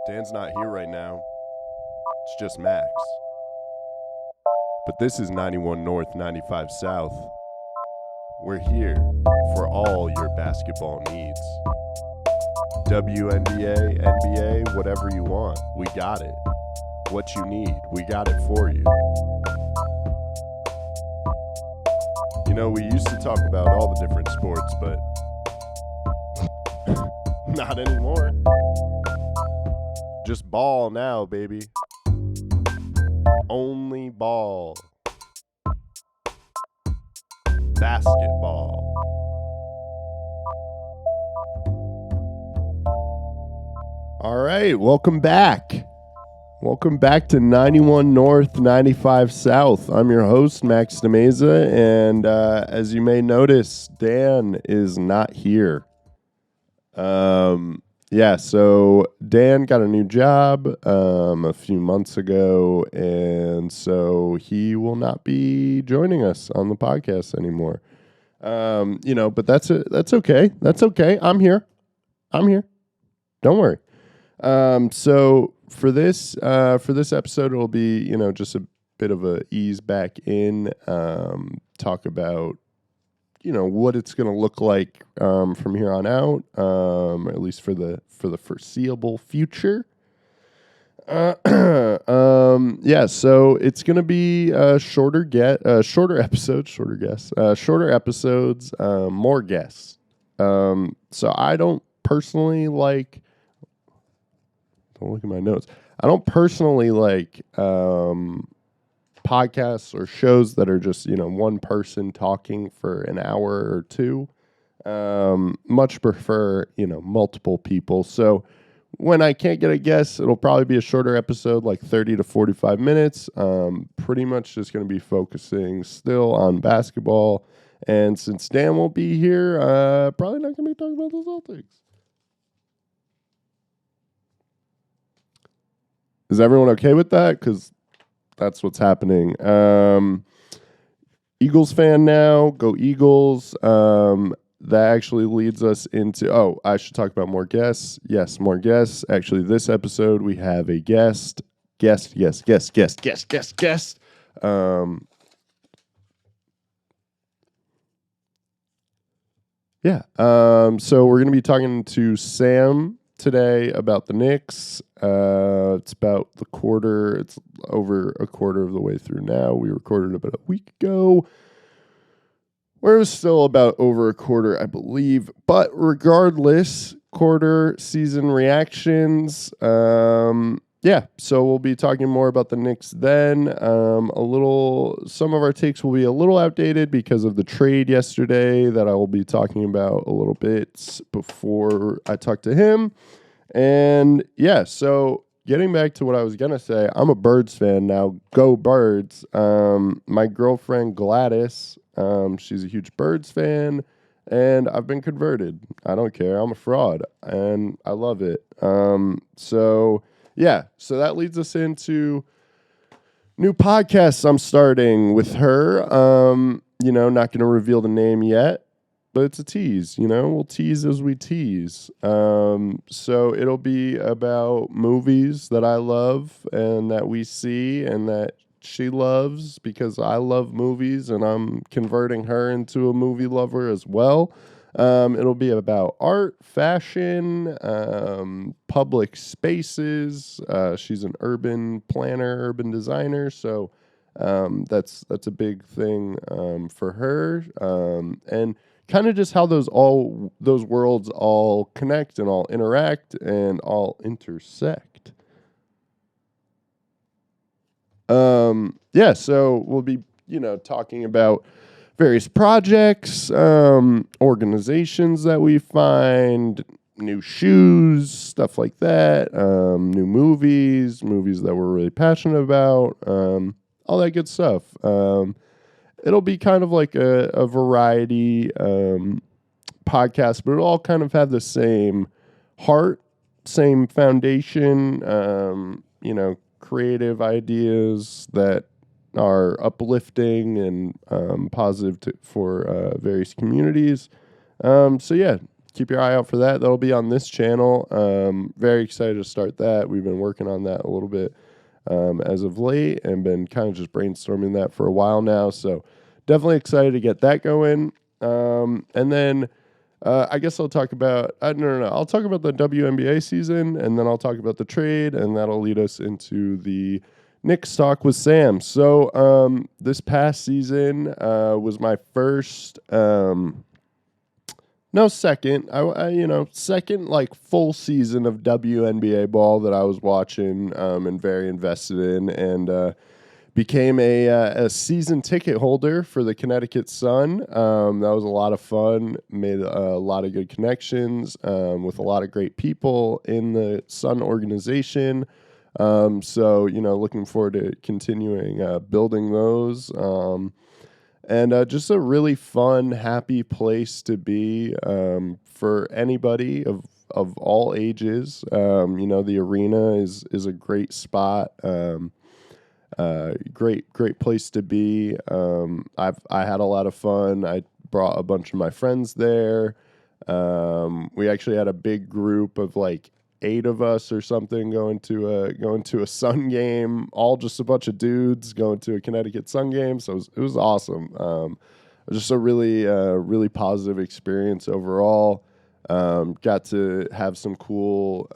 Dan's not here right now. It's just Max. But this is 91 North, 95 South. We're here for all your basketball needs. WNBA, NBA, whatever you want, we got it. What you need, we got it for you. You know, we used to talk about all the different sports, but not anymore. Just ball now, baby. Only ball. Basketball. All right, welcome back. Welcome back to 91 North, 95 South. I'm your host, Max DeMeza, and as you may notice, Dan is not here. So Dan got a new job a few months ago, and so he will not be joining us on the podcast anymore. But that's okay. That's okay. I'm here. Don't worry. So for this episode, it'll be, just a bit of a ease back in, talk about, what it's going to look like, from here on out, or at least for the foreseeable future. So it's going to be shorter episodes, more guests. So I don't personally like, don't look at my notes. I don't personally like podcasts or shows that are just, one person talking for an hour or two. Much prefer, multiple people. So when I can't get a guest, it'll probably be a shorter episode, like 30 to 45 minutes. Pretty much just going to be focusing still on basketball. And since Dan won't be here, probably not going to be talking about the Celtics. Is everyone okay with that? Because that's what's happening. Eagles fan now. Go Eagles. That actually leads us into... I should talk about more guests. Yes, more guests. Actually, this episode, we have a guest. Guest. So we're going to be talking to Sam today about the Knicks. It's about the quarter. It's over a quarter of the way through now. We recorded about a week ago, where it was still about over a quarter, I believe. But regardless, quarter season reactions. So we'll be talking more about the Knicks then. Some of our takes will be a little outdated because of the trade yesterday that I will be talking about a little bit before I talk to him. And so getting back to what I was going to say, I'm a Birds fan now. Go Birds. My girlfriend Gladys, she's a huge Birds fan, and I've been converted. I don't care. I'm a fraud, and I love it. So that leads us into new podcasts I'm starting with her. Not going to reveal the name yet, but it's a tease. We'll tease as we tease. So it'll be about movies that I love and that we see and that she loves, because I love movies and I'm converting her into a movie lover as well. It'll be about art, fashion, public spaces. She's an urban planner, urban designer, so that's a big thing for her. And kind of just how those worlds all connect and all interact and all intersect. So we'll be, talking about various projects, organizations that we find, new shoes, stuff like that, new movies that we're really passionate about, all that good stuff. It'll be kind of like a variety podcast, but it'll all kind of have the same heart, same foundation, creative ideas that are uplifting and positive for various communities. keep your eye out for that. That'll be on this channel. Very excited to start that. We've been working on that a little bit as of late and been kind of just brainstorming that for a while now. So definitely excited to get that going. And then I guess I'll talk about, no. I'll talk about the WNBA season, and then I'll talk about the trade, and that'll lead us into the Knicks talk with Sam. So this past season was my first, second like full season of WNBA ball that I was watching and very invested in, and became a season ticket holder for the Connecticut Sun. That was a lot of fun. Made a lot of good connections with a lot of great people in the Sun organization. So, looking forward to continuing building those. And just a really fun, happy place to be for anybody of all ages. The arena is a great spot. Great place to be. I had a lot of fun. I brought a bunch of my friends there. We actually had a big group of like 8 of us or something going to a Sun game. All just a bunch of dudes going to a Connecticut Sun game. So it was awesome. It was just a really positive experience overall. Got to have some cool.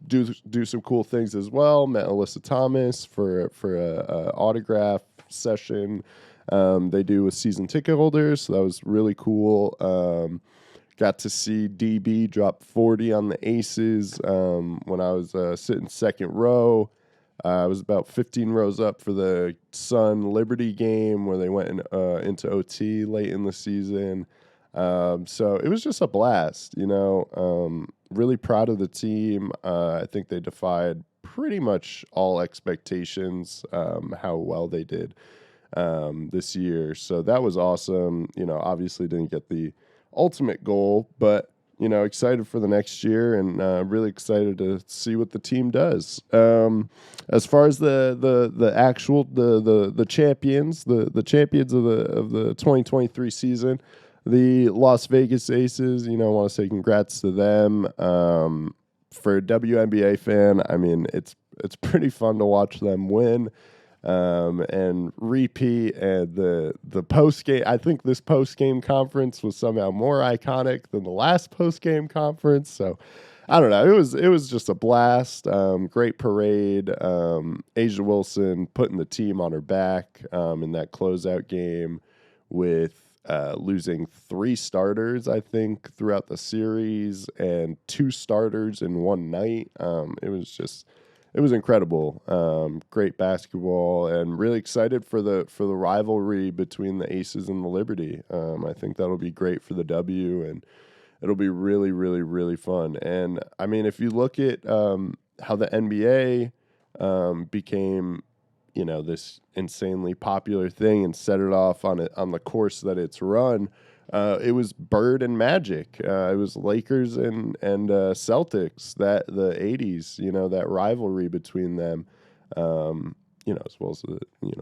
Do some cool things as well. Met Alyssa Thomas for a autograph session they do with season ticket holders, so that was really cool. Got to see DB drop 40 on the Aces when I was sitting second row. I was about 15 rows up for the Sun Liberty game where they went into OT late in the season. So it was just a blast, really proud of the team. I think they defied pretty much all expectations, how well they did this year. So that was awesome. Obviously didn't get the ultimate goal, but, excited for the next year and really excited to see what the team does. As far as the actual the champions, the champions of the 2023 season, the Las Vegas Aces, I want to say congrats to them. For a WNBA fan, I mean, it's pretty fun to watch them win and repeat. And the post game, I think this post game conference was somehow more iconic than the last post game conference. So I don't know. It was just a blast. Great parade. Asia Wilson putting the team on her back in that closeout game with losing 3 starters, I think, throughout the series and 2 starters in one night. It was incredible. Great basketball, and really excited for the rivalry between the Aces and the Liberty. I think that'll be great for the W, and it'll be really, really, really fun. And I mean, if you look at how the NBA became, this insanely popular thing and set it off on the course that it's run. It was Bird and Magic. It was Lakers and Celtics, that the 80s, that rivalry between them, as well as the,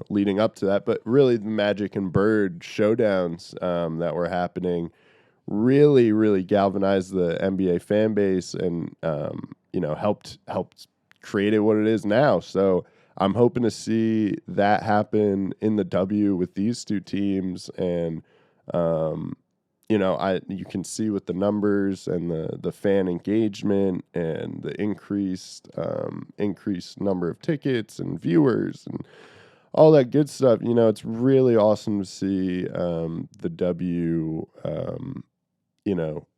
leading up to that. But really the Magic and Bird showdowns that were happening really, really galvanized the NBA fan base and, helped create it what it is now. So I'm hoping to see that happen in the W with these 2 teams, and you can see with the numbers and the fan engagement and the increased number of tickets and viewers and all that good stuff. It's really awesome to see the W,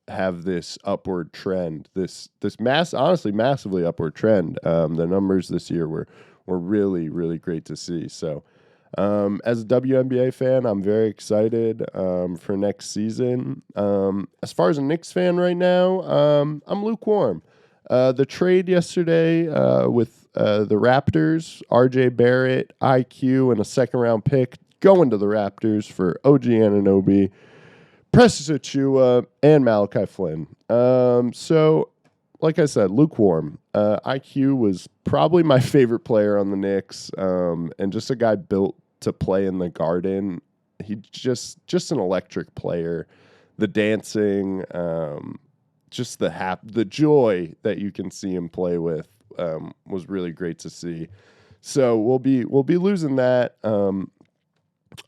have this upward trend, this honestly massively upward trend. The numbers this year were really, really great to see. So as a WNBA fan, I'm very excited for next season. As far as a Knicks fan right now, I'm lukewarm. The trade yesterday with the Raptors, RJ Barrett, IQ, and a second-round pick going to the Raptors for OG Anunoby, Precious Achiuwa, and Malachi Flynn. So, like I said, lukewarm. IQ was probably my favorite player on the Knicks, and just a guy built to play in the Garden. He just an electric player the dancing, just the joy that you can see him play with was really great to see. So we'll be losing that.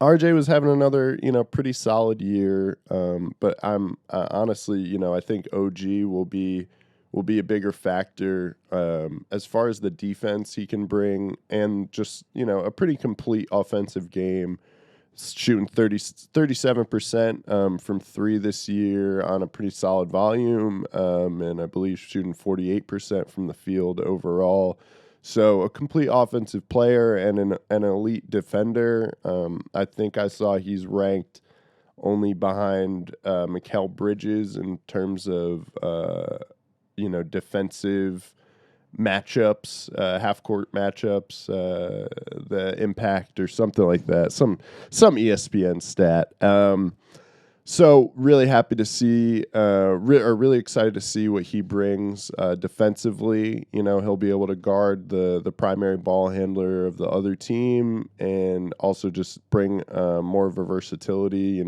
RJ was having another, pretty solid year. But I'm honestly, I think OG will be a bigger factor as far as the defense he can bring, and just, a pretty complete offensive game. Shooting 37% from three this year on a pretty solid volume, and I believe shooting 48% from the field overall. So a complete offensive player and an elite defender. I think I saw he's ranked only behind Mikal Bridges in terms of defensive matchups, half court matchups, the impact or something like that. Some ESPN stat. So really happy to see, really excited to see what he brings defensively. He'll be able to guard the primary ball handler of the other team, and also just bring more of a versatility.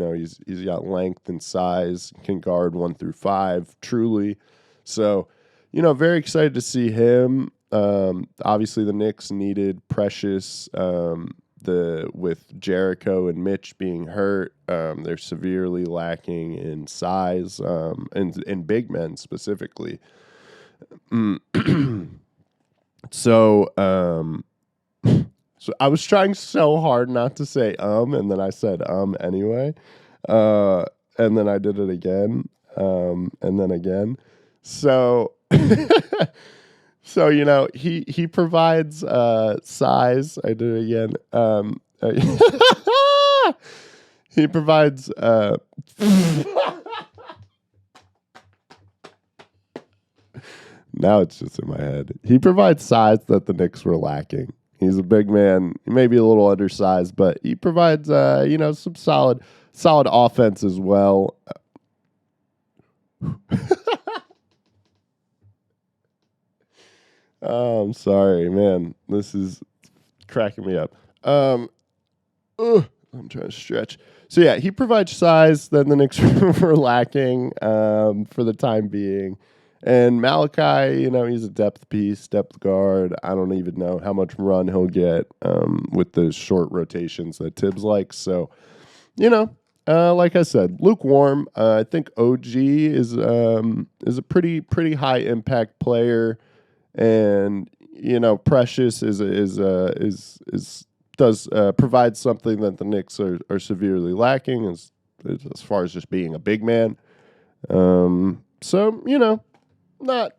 He's got length and size, can guard 1 through 5 truly. So, very excited to see him. Obviously, the Knicks needed Precious. With Jericho and Mitch being hurt, they're severely lacking in size, and in big men specifically. So I was trying so hard not to say and then I said anyway, and then I did it again, and then again. So. So, he provides size. I did it again. He provides now it's just in my head. He provides size that the Knicks were lacking. He's a big man, maybe a little undersized, but he provides some solid offense as well. Oh, I'm sorry, man. This is cracking me up. I'm trying to stretch. So, yeah, he provides size that the Knicks were lacking for the time being. And Malachi, he's a depth piece, depth guard. I don't even know how much run he'll get with the short rotations that Tibbs likes. So, like I said, lukewarm. I think OG is a pretty high impact player. And Precious does provide something that the Knicks are severely lacking as far as just being a big man. So not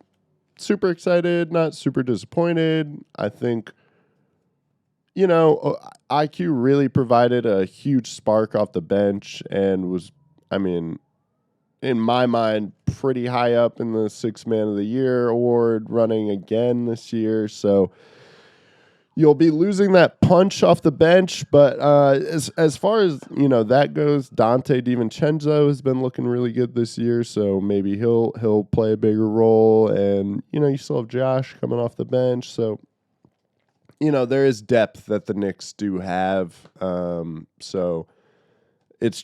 super excited, not super disappointed. I think IQ really provided a huge spark off the bench and was, in my mind, pretty high up in the 6th Man of the Year award running again this year. So you'll be losing that punch off the bench. But as far as, that goes, Dante DiVincenzo has been looking really good this year. So maybe he'll play a bigger role. And, you still have Josh coming off the bench. So, there is depth that the Knicks do have. So it's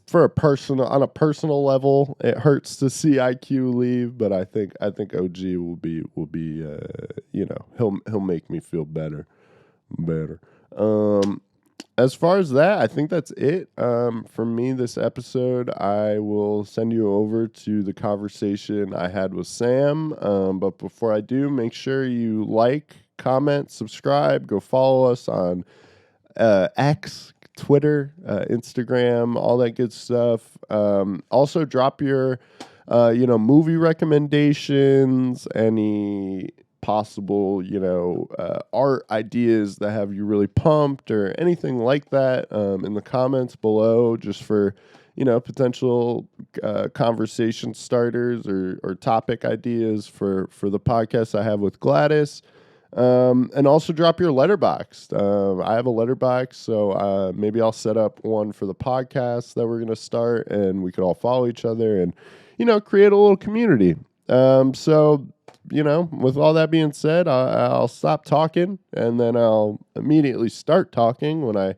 for on a personal level. It hurts to see IQ leave, but I think OG will be he'll make me feel better. As far as that, I think that's it from me this episode. I will send you over to the conversation I had with Sam. But before I do, make sure you like, comment, subscribe, go follow us on X, Twitter, Instagram, all that good stuff. Also drop your, movie recommendations, any possible, art ideas that have you really pumped or anything like that in the comments below, just for, potential conversation starters or topic ideas for the podcast I have with Gladys. And also drop your letterbox. I have a letterbox, so maybe I'll set up one for the podcast that we're going to start, and we could all follow each other and, create a little community. So, with all that being said, I'll stop talking, and then I'll immediately start talking when I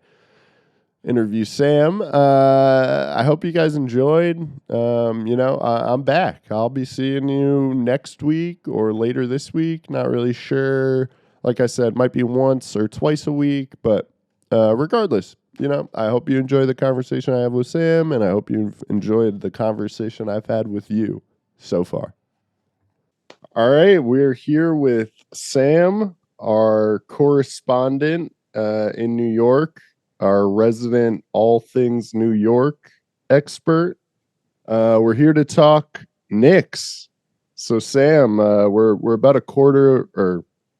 interview Sam. I hope you guys enjoyed. I'm back. I'll be seeing you next week or later this week. Not really sure. Like I said, might be once or twice a week, but regardless, I hope you enjoy the conversation I have with Sam, and I hope you've enjoyed the conversation I've had with you so far. All right, we're here with Sam, our correspondent in New York, our resident all things New York expert. We're here to talk Knicks. So, Sam, we're about a quarter,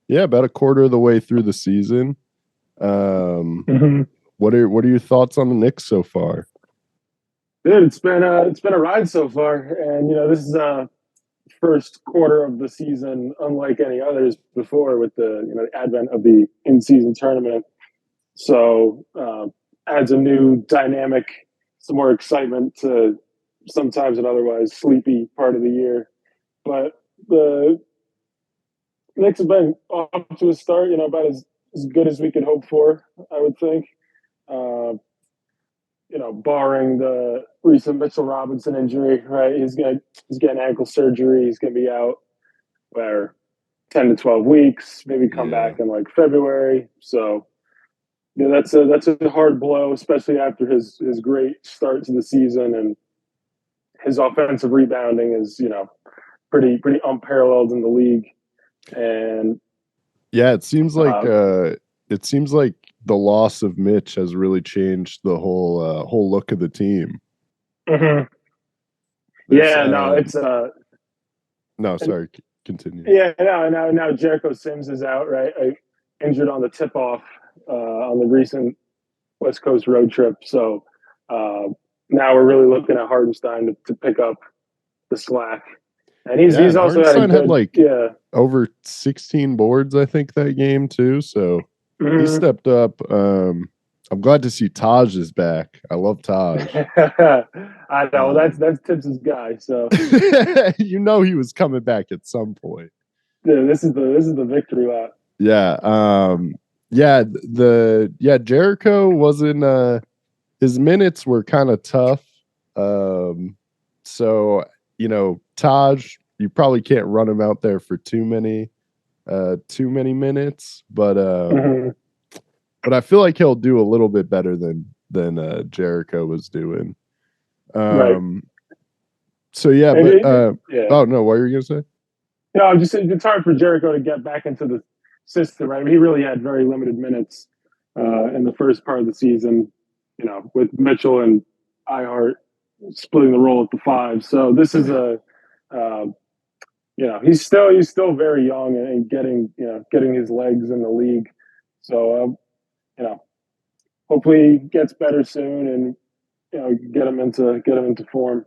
about a quarter of the way through the season. What are your thoughts on the Knicks so far? Dude, it's been a ride so far, and this is first quarter of the season unlike any others before with the advent of the in-season tournament. So adds a new dynamic, some more excitement to sometimes an otherwise sleepy part of the year. But the Knicks have been off to a start, about as good as we could hope for, I would think. Uh, barring the recent Mitchell Robinson injury, right? He's getting ankle surgery. He's gonna be out for 10 to 12 weeks, maybe come Yeah. back in like February. So that's a hard blow, especially after his great start to the season, and his offensive rebounding is pretty unparalleled in the league. And Yeah, it seems like the loss of Mitch has really changed the whole look of the team. mm-hmm. There's Yeah, no, it's no, sorry, continue. yeah, now Jericho Sims is out, right? Injured on the tip off on the recent West Coast road trip. So now we're really looking at Hardenstein to pick up the slack. And he's And also had a Hartenstein had good like over 16 boards, I think, that game too. So he stepped up. I'm glad to see Taj is back. I love Taj. I know that's Tibbs' guy. So he was coming back at some point. yeah, this is the victory lap. Yeah. Jericho wasn't his minutes were kind of tough. So Taj, you probably can't run him out there for too many minutes, but I feel like he'll do a little bit better than Jericho was doing. Right. So yeah, yeah. Oh no, what were you gonna say? No, it's hard for Jericho to get back into the system, right? I mean, he really had very limited minutes in the first part of the season, with Mitchell and Ihart splitting the role at the five. So this is he's still very young and getting his legs in the league. So hopefully he gets better soon and get him into form.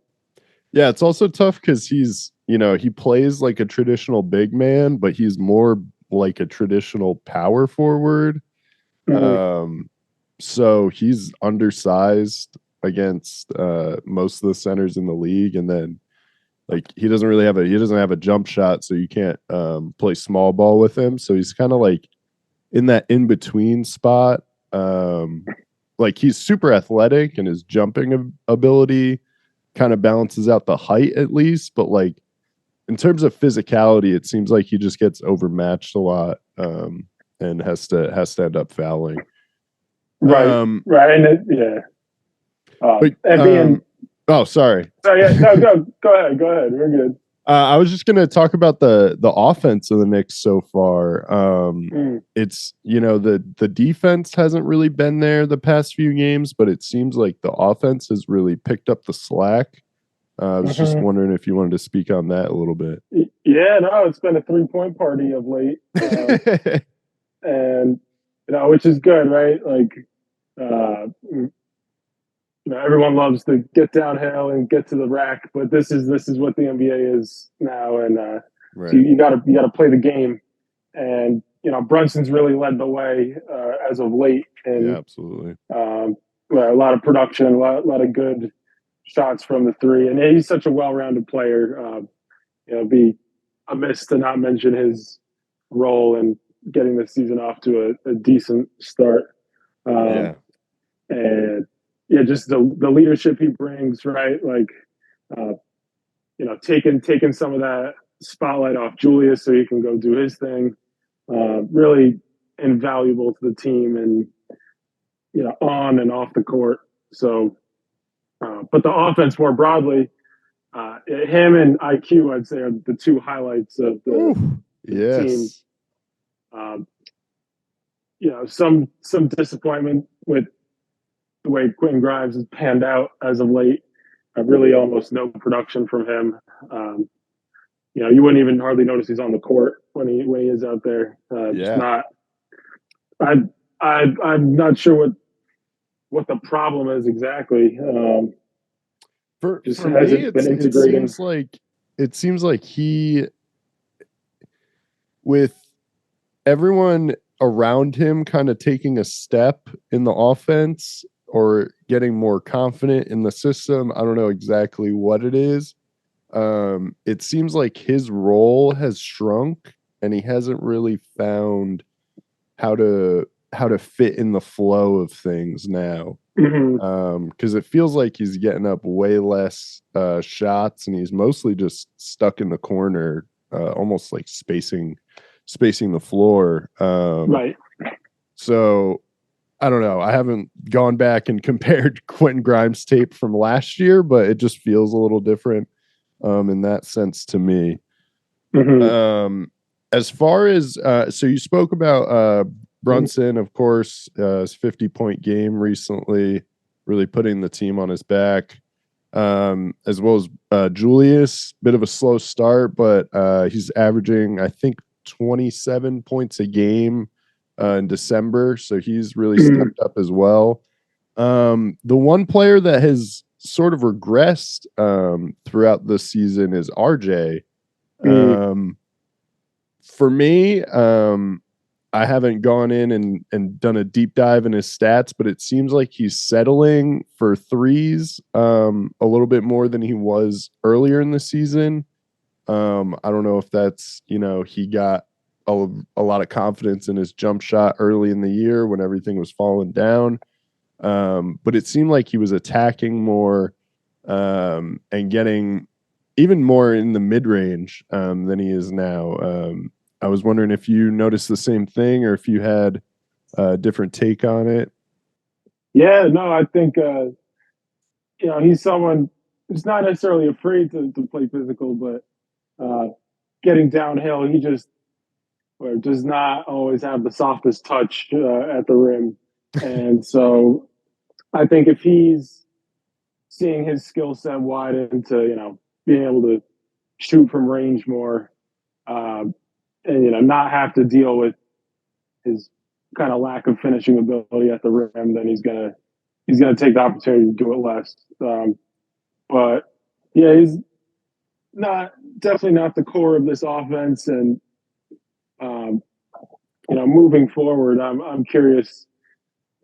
Yeah, it's also tough because he plays like a traditional big man, but he's more like a traditional power forward. So he's undersized against most of the centers in the league, and then like he doesn't have a jump shot, so you can't play small ball with him. So he's kind of like in that in between spot. Like he's super athletic, and his jumping ability kind of balances out the height at least, but like in terms of physicality, it seems like he just gets overmatched a lot, and has to end up fouling. Right, right, and oh, sorry. Yeah, no, go ahead. We're good. I was just gonna talk about the offense of the Knicks so far. It's the defense hasn't really been there the past few games, but it seems like the offense has really picked up the slack. I was just wondering if you wanted to speak on that a little bit. Yeah, no, it's been a 3-point party of late, and which is good, right? Like, everyone loves to get downhill and get to the rack, but this is what the NBA is now, and right. So you gotta play the game, and Brunson's really led the way as of late, and yeah, absolutely. A lot of production, a lot of good shots from the three, and he's such a well-rounded player. Be amiss to not mention his role in getting the season off to a decent start. Yeah. and yeah, just the leadership he brings, right? Like, uh, taking some of that spotlight off Julius so he can go do his thing. Really invaluable to the team, and on and off the court. So, but the offense more broadly, him and IQ, I'd say, are the two highlights of the team. Yes. Um, some disappointment with the way Quentin Grimes has panned out as of late. Really, almost no production from him. You wouldn't even hardly notice he's on the court when he is out there. Just Yeah. not. I'm not sure what the problem is exactly. Just For me, hasn't been integrating. it seems like he, with everyone around him kind of taking a step in the offense or getting more confident in the system. I don't know exactly what it is. It seems like his role has shrunk and he hasn't really found how to fit in the flow of things now. Mm-hmm. Because it feels like he's getting up way less shots and he's mostly just stuck in the corner, almost like spacing the floor. Right. So I don't know. I haven't gone back and compared Quentin Grimes tape from last year, but it just feels a little different in that sense to me. Mm-hmm. As far as so you spoke about Brunson, of course, his 50-point game recently, really putting the team on his back. As well as Julius, bit of a slow start, but he's averaging, I think, 27 points a game in December, so he's really stepped up as well. The one player that has sort of regressed throughout the season is RJ. For me, I haven't gone in and done a deep dive in his stats, but it seems like he's settling for threes a little bit more than he was earlier in the season. I don't know if that's, he got a lot of confidence in his jump shot early in the year when everything was falling down. But it seemed like he was attacking more and getting even more in the mid range than he is now. I was wondering if you noticed the same thing or if you had a different take on it. Yeah, no, I think he's someone who's not necessarily afraid to play physical, but getting downhill, he just does not always have the softest touch at the rim, and so I think if he's seeing his skill set widen to being able to shoot from range more, and not have to deal with his kind of lack of finishing ability at the rim, then he's gonna take the opportunity to do it less. But yeah, he's definitely not the core of this offense, and um, moving forward, I'm curious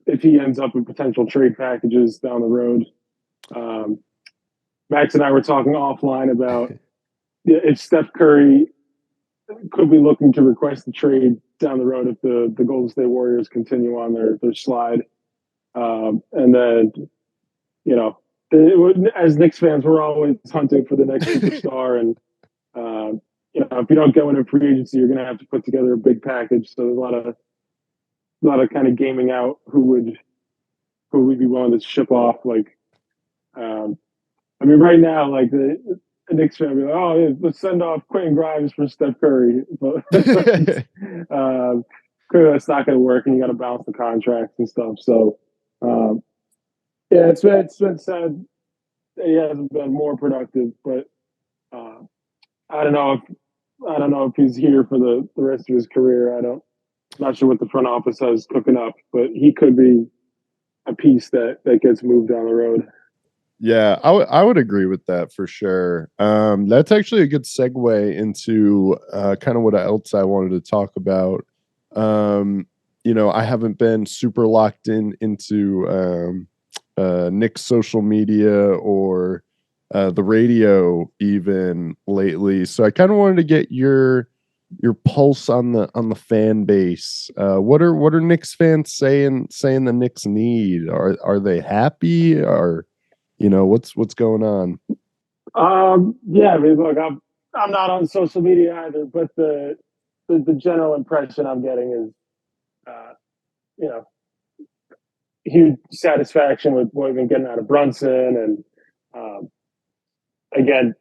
if he ends up in potential trade packages down the road. Um, Max and I were talking offline about if Steph Curry could be looking to request a trade down the road if the Golden State Warriors continue on their slide. And then, as Knicks fans, we're always hunting for the next superstar. And, if you don't go into free agency, you're going to have to put together a big package. So there's a lot of kind of gaming out who would be willing to ship off. Like, right now, like the Knicks fan be like, oh, yeah, let's send off Quentin Grimes for Steph Curry. But clearly that's not going to work, and you got to balance the contracts and stuff. So, yeah, it's been sad that he hasn't been more productive, but uh, I don't know if he's here for the rest of his career. Not sure what the front office has cooking up, but he could be a piece that gets moved down the road. Yeah, I would agree with that for sure. That's actually a good segue into kind of what else I wanted to talk about. I haven't been super locked into Nick's social media or the radio even lately, so I kind of wanted to get your your pulse on the fan base. What are Knicks fans saying the Knicks need? Are they happy? Or what's going on? Yeah, I mean, look, I'm not on social media either, but the general impression I'm getting is, you know, huge satisfaction with what we've been getting out of Brunson, and again,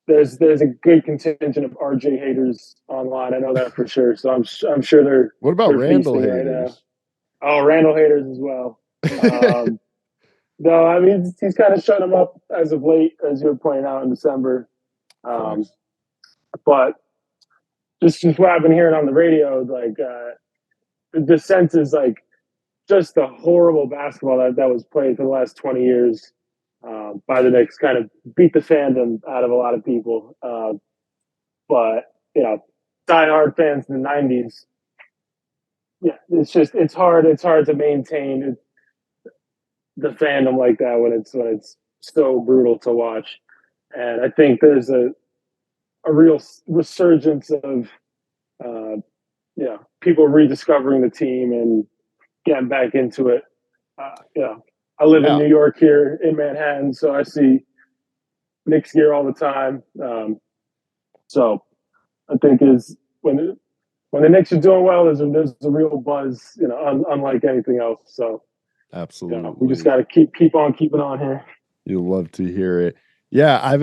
there's a good contingent of RJ haters online. I know that for sure. So I'm sure What about they're Randall feasting right now. haters? Oh, Randall haters as well. No, I mean he's kind of shut him up as of late, as you were pointing out in December. But just what I've been hearing on the radio, like the sense is like just the horrible basketball that was played for the last 20 years by the Knicks kind of beat the fandom out of a lot of people. But diehard fans in the '90s, yeah, it's hard to maintain the fandom like that when it's so brutal to watch. And I think there's a real resurgence of people rediscovering the team and getting back into it. I live in New York here in Manhattan, so I see Knicks gear all the time. So I think is when the Knicks are doing well, there's a real buzz, unlike anything else. So absolutely, we just got to keep on keeping on here. You'll love to hear it. Yeah, I've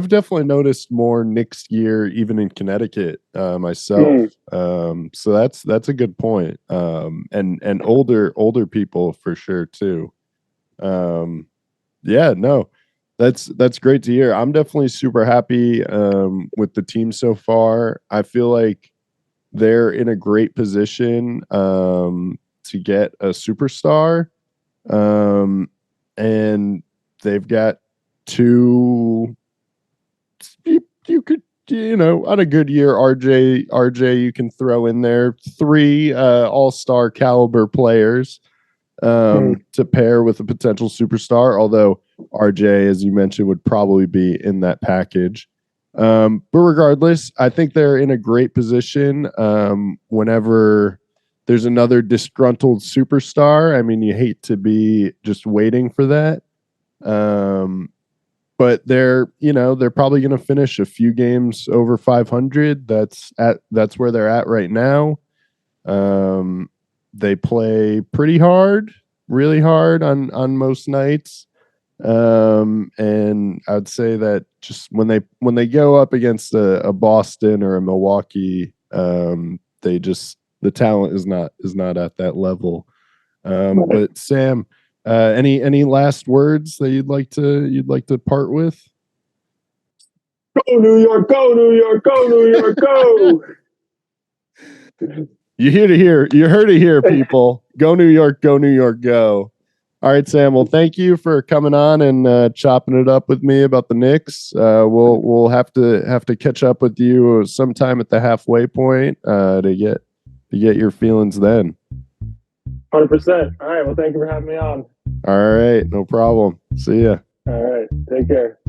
definitely noticed more Knicks gear even in Connecticut myself. So that's a good point. And older people for sure too. Yeah, no, that's great to hear. I'm definitely super happy with the team so far. I feel like they're in a great position to get a superstar. And they've got two. You could, on a good year, RJ, you can throw in there three all-star caliber players to pair with a potential superstar. Although RJ, as you mentioned, would probably be in that package. But regardless, I think they're in a great position. Whenever there's another disgruntled superstar, I mean, you hate to be just waiting for that. But they're probably going to finish a few games over 500. That's where they're at right now. They play pretty hard, really hard on most nights. And I'd say that just when they go up against a Boston or a Milwaukee, the talent is not at that level. But Sam, any last words that you'd like to part with? Go New York, go New York, go New York, go! You heard it here, people. Go New York, go New York, go! All right, Sam. Well, thank you for coming on and chopping it up with me about the Knicks. We'll have to catch up with you sometime at the halfway point to get your feelings then. 100%. All right. Well, thank you for having me on. All right, no problem. See ya. All right. Take care.